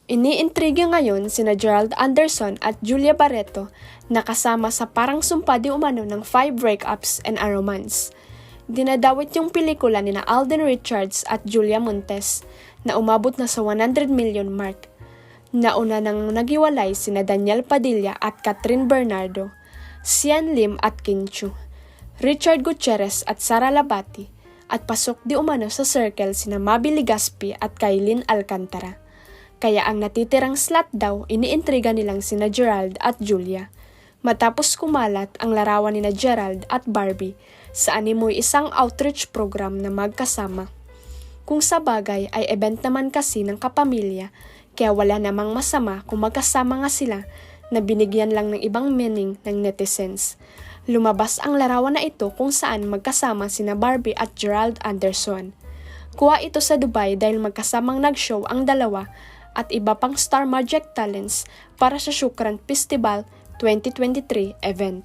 Iniintriga ngayon sina Gerald Anderson at Julia Barreto na kasama sa parang sumpa di umano ng 5 breakups and a romance. Dinadawit yung pelikula ni na Alden Richards at Julia Montes na umabot na sa 100 million mark. Nauna nang nagiwalay sina Daniel Padilla at Catherine Bernardo, Sian Lim at Kim Chiu, Richard Gutierrez at Sara Labati, at pasok di umano sa circle sina Maby Legaspi at Kailin Alcantara. Kaya ang natitirang slot daw iniintriga nilang sina Gerald at Julia. Matapos kumalat ang larawan nina Gerald at Barbie sa animoy isang outreach program na magkasama. Kung sa bagay ay event naman kasi ng kapamilya, kaya wala namang masama kung magkasama nga sila na binigyan lang ng ibang meaning ng netizens. Lumabas ang larawan na ito kung saan magkasama sina Barbie at Gerald Anderson. Kuha ito sa Dubai dahil magkasamang nag-show ang dalawa at iba pang Star Magic Talents para sa Shukran Festival 2023 event.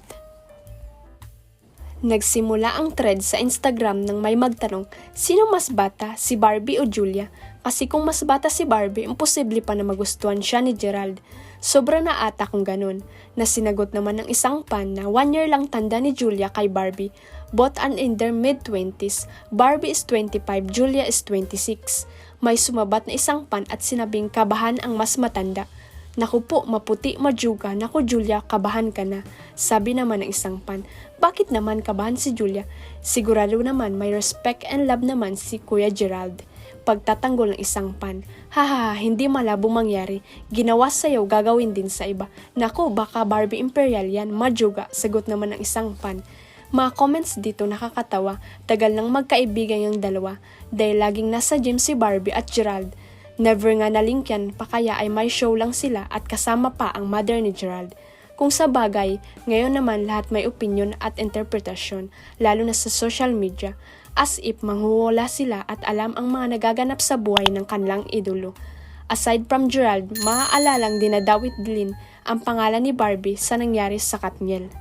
Nagsimula ang thread sa Instagram nang may magtanong, sino mas bata, si Barbie o Julia? Kasi kung mas bata si Barbie, imposible pa na magustuhan siya ni Gerald. Sobra na ata kung ganun, na sinagot naman ng isang fan na 1 year lang tanda ni Julia kay Barbie. Both are in their mid-20s, Barbie is 25, Julia is 26. May sumabat na isang fan at sinabing kabahan ang mas matanda. Naku po, maputi, majuga, naku Julia, kabahan ka na. Sabi naman ng isang fan, bakit naman kabahan si Julia? Sigurado naman may respect and love naman si Kuya Gerald. Pagtatanggol ng isang fan, haha, hindi malabo mangyari, ginawa sa'yo gagawin din sa iba. Naku, baka Barbie Imperial yan, majuga, sagot naman ng isang fan. Mga comments dito nakakatawa, tagal nang magkaibigan yung dalawa dahil laging nasa gym si Barbie at Gerald. Never nga nalink yan pa kaya ay may show lang sila at kasama pa ang mother ni Gerald. Kung sa bagay, ngayon naman lahat may opinion at interpretasyon, lalo na sa social media, as if manghuhula sila at alam ang mga nagaganap sa buhay ng kanilang idolo. Aside from Gerald, maaalalang dinadawit din ang pangalan ni Barbie sa nangyari sa Katniel.